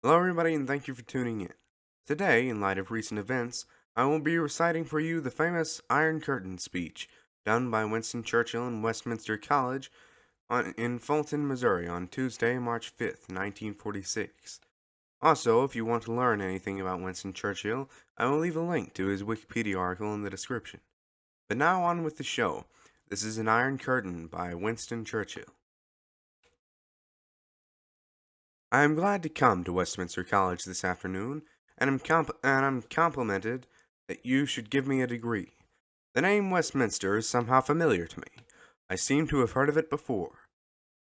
Hello, everybody, and thank you for tuning in. Today, in light of recent events, I will be reciting for you the famous Iron Curtain speech done by Winston Churchill in Westminster College in Fulton, Missouri on Tuesday, March 5th, 1946. Also, if you want to learn anything about Winston Churchill, I will leave a link to his Wikipedia article in the description. But now on with the show. This is An Iron Curtain by Winston Churchill. I am glad to come to Westminster College this afternoon, and am complimented that you should give me a degree. The name Westminster is somehow familiar to me. I seem to have heard of it before.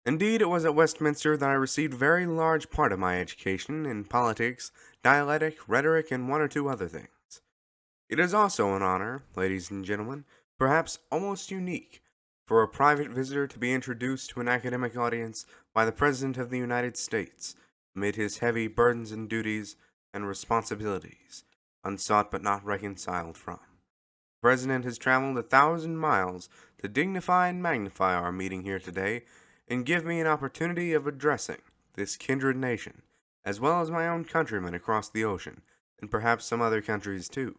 Indeed, it was at Westminster that I received a very large part of my education in politics, dialectic, rhetoric, and one or two other things. It is also an honor, ladies and gentlemen, perhaps almost unique, for a private visitor to be introduced to an academic audience by the President of the United States, amid his heavy burdens and duties and responsibilities, unsought but not reconciled from. The President has traveled 1,000 miles to dignify and magnify our meeting here today, and give me an opportunity of addressing this kindred nation, as well as my own countrymen across the ocean, and perhaps some other countries too.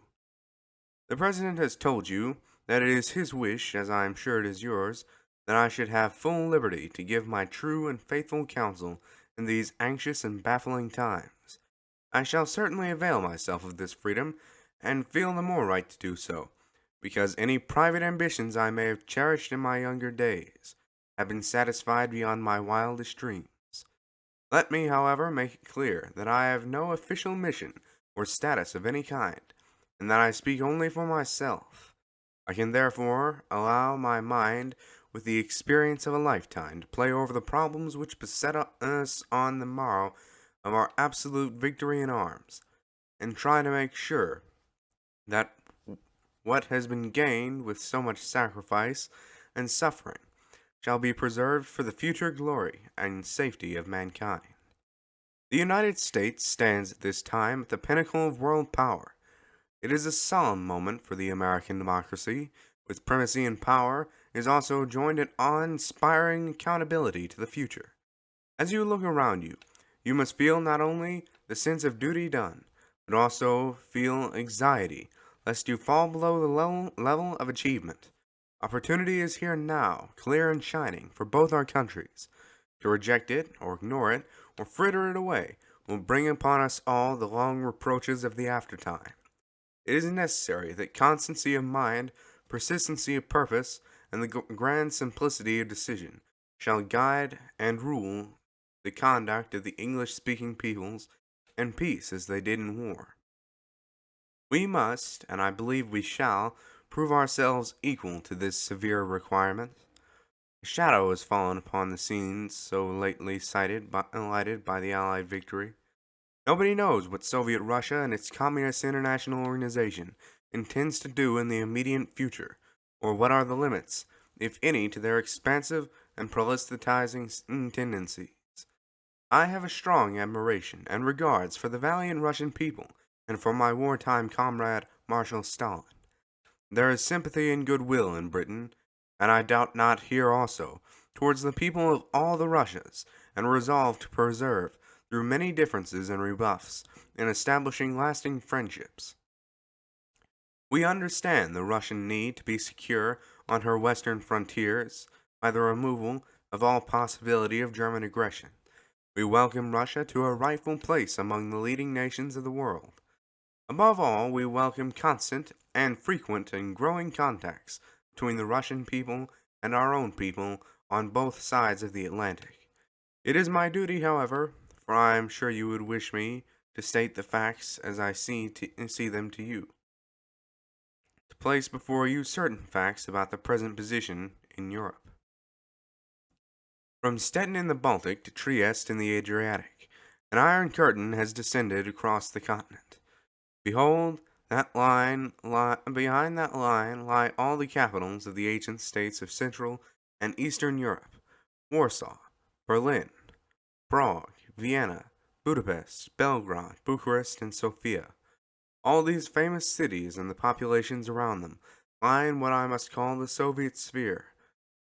The President has told you that it is his wish, as I am sure it is yours, that I should have full liberty to give my true and faithful counsel in these anxious and baffling times. I shall certainly avail myself of this freedom, and feel the more right to do so, because any private ambitions I may have cherished in my younger days have been satisfied beyond my wildest dreams. Let me, however, make it clear that I have no official mission or status of any kind, and that I speak only for myself. I can therefore allow my mind, with the experience of a lifetime, to play over the problems which beset us on the morrow of our absolute victory in arms, and try to make sure that what has been gained with so much sacrifice and suffering shall be preserved for the future glory and safety of mankind. The United States stands at this time at the pinnacle of world power. It is a solemn moment for the American democracy. With primacy in power is also joined an awe-inspiring accountability to the future. As you look around you, you must feel not only the sense of duty done, but also feel anxiety lest you fall below the level of achievement. Opportunity is here now, clear and shining, for both our countries. To reject it, or ignore it, or fritter it away, will bring upon us all the long reproaches of the aftertime. It is necessary that constancy of mind, persistency of purpose, and the grand simplicity of decision shall guide and rule the conduct of the English-speaking peoples, and peace as they did in war. We must, and I believe we shall, prove ourselves equal to this severe requirement. A shadow has fallen upon the scenes so lately lighted by the Allied victory. Nobody knows what Soviet Russia and its Communist International Organization intends to do in the immediate future, or what are the limits, if any, to their expansive and proselytizing tendencies. I have a strong admiration and regards for the valiant Russian people and for my wartime comrade Marshal Stalin. There is sympathy and goodwill in Britain, and I doubt not here also, towards the people of all the Russias, and resolve to preserve, through many differences and rebuffs, in establishing lasting friendships. We understand the Russian need to be secure on her western frontiers by the removal of all possibility of German aggression. We welcome Russia to her rightful place among the leading nations of the world. Above all, we welcome constant and frequent and growing contacts between the Russian people and our own people on both sides of the Atlantic. It is my duty, however, for I am sure you would wish me to state the facts as I see them to you, to place before you certain facts about the present position in Europe. From Stettin in the Baltic to Trieste in the Adriatic, an iron curtain has descended across the continent. Behold, behind that line lie all the capitals of the ancient states of Central and Eastern Europe: Warsaw, Berlin, Prague, Vienna, Budapest, Belgrade, Bucharest, and Sofia. All these famous cities and the populations around them lie in what I must call the Soviet sphere,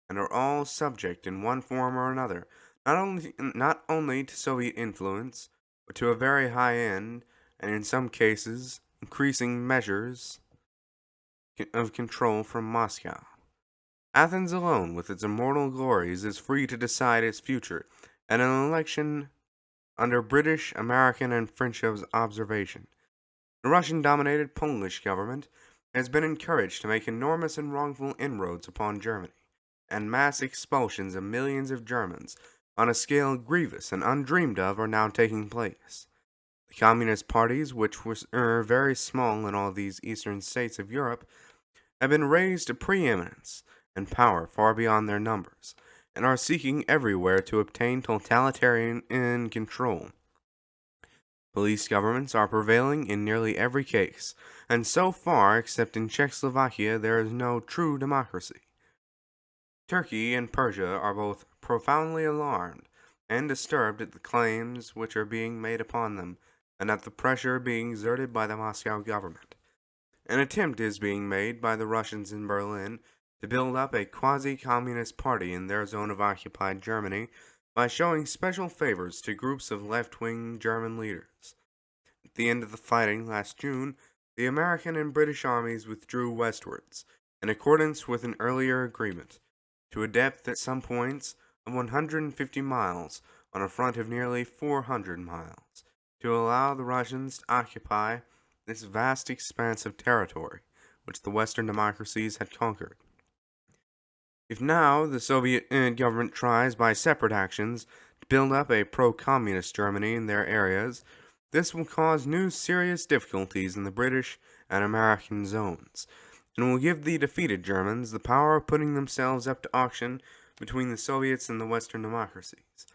and are all subject in one form or another, not only to Soviet influence, but to a very high end, and in some cases, increasing measures of control from Moscow. Athens alone, with its immortal glories, is free to decide its future, and an election under British, American, and French observation. The Russian-dominated Polish government has been encouraged to make enormous and wrongful inroads upon Germany, and mass expulsions of millions of Germans on a scale grievous and undreamed of are now taking place. The communist parties, which were very small in all these eastern states of Europe, have been raised to preeminence and power far beyond their numbers, and are seeking everywhere to obtain totalitarian control. Police governments are prevailing in nearly every case, and so far, except in Czechoslovakia, there is no true democracy. Turkey and Persia are both profoundly alarmed and disturbed at the claims which are being made upon them, and at the pressure being exerted by the Moscow government. An attempt is being made by the Russians in Berlin to build up a quasi-communist party in their zone of occupied Germany by showing special favors to groups of left-wing German leaders. At the end of the fighting last June, the American and British armies withdrew westwards, in accordance with an earlier agreement, to a depth at some points of 150 miles on a front of nearly 400 miles, to allow the Russians to occupy this vast expanse of territory which the Western democracies had conquered. If now the Soviet government tries by separate actions to build up a pro-communist Germany in their areas, this will cause new serious difficulties in the British and American zones, and will give the defeated Germans the power of putting themselves up to auction between the Soviets and the Western democracies.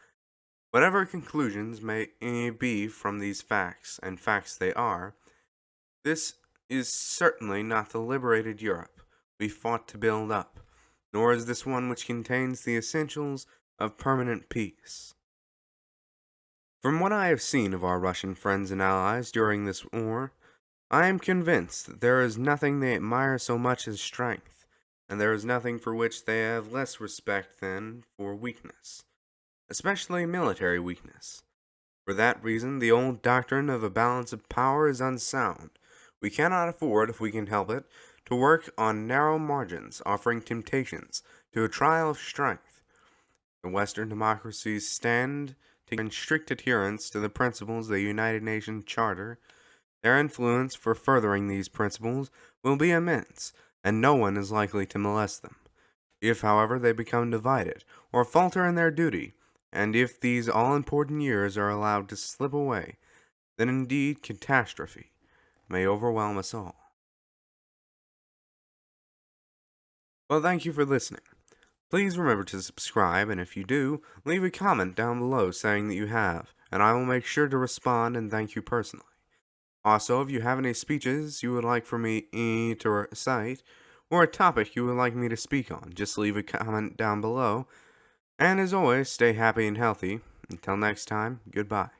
Whatever conclusions may be from these facts, and facts they are, this is certainly not the liberated Europe we fought to build up, nor is this one which contains the essentials of permanent peace. From what I have seen of our Russian friends and allies during this war, I am convinced that there is nothing they admire so much as strength, and there is nothing for which they have less respect than for weakness, especially military weakness. For that reason, the old doctrine of a balance of power is unsound. We cannot afford, if we can help it, to work on narrow margins, offering temptations to a trial of strength. The Western democracies stand in strict adherence to the principles of the United Nations Charter. Their influence for furthering these principles will be immense, and no one is likely to molest them. If, however, they become divided, or falter in their duty, and if these all-important years are allowed to slip away, then indeed catastrophe may overwhelm us all. Well, thank you for listening. Please remember to subscribe, and if you do, leave a comment down below saying that you have, and I will make sure to respond and thank you personally. Also, if you have any speeches you would like for me to recite, or a topic you would like me to speak on, just leave a comment down below. And as always, stay happy and healthy. Until next time, goodbye.